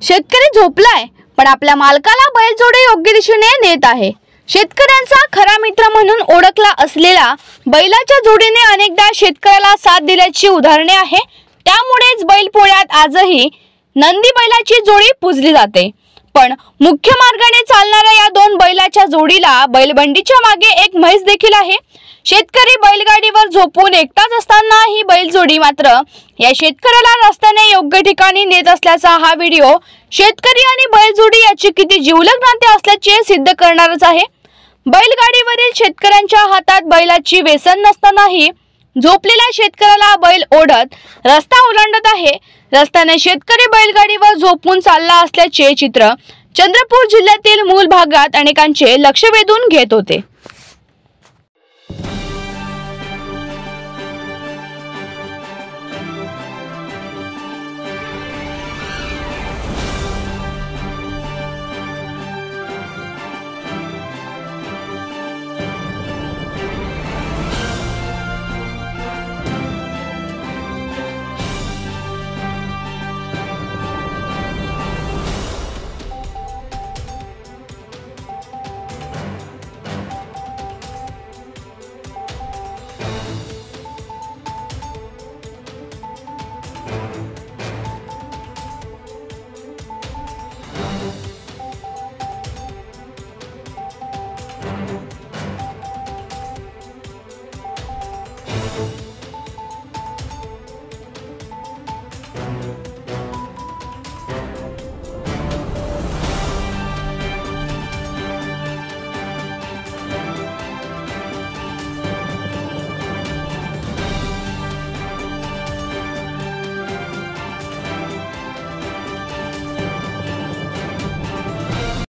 शेतकरी झोपलाय पण आपल्या मालकाला बैलजोडी योग्य दिशेने नेत आहे। शेतकऱ्यांचा खरा मित्र म्हणून ओळखला असलेला बैलाच्या जोडीने अनेकदा शेतकऱ्याला साथ दिल्याची उदाहरणे आहे। त्यामुळेच बैलपोळ्यात आजही नंदी बैलाची जोडी पूजली जाते। पण मुख्य मार्गाने चालणाऱ्या या दोन बैलाच्या जोडीला बैलबंडीच्या मागे एक म्हैस देखील आहे। शेतकरी बैलगाडीवर झोपून एकटाच असताना ही बैलजोडी मात्र या शेतकऱ्याला रस्त्याने योग्य ठिकाणी नेत असल्याचा हा व्हिडिओ शेतकरी आणि बैलजोडी याची किती जिवलग नाते असल्याचे सिद्ध करणारच आहे। बैलगाडीवरील शेतकऱ्यांच्या हातात बैलाची वेसन नसतानाही झोपलेल्या शेतकऱ्याला बैल ओढत रस्ता ओलांडत आहे। रस्त्याने शेतकरी बैलगाडीवर झोपून चालला असल्याचे चित्र चंद्रपूर जिल्ह्यातील मूल भागात अनेकांचे लक्ष वेधून घेत होते।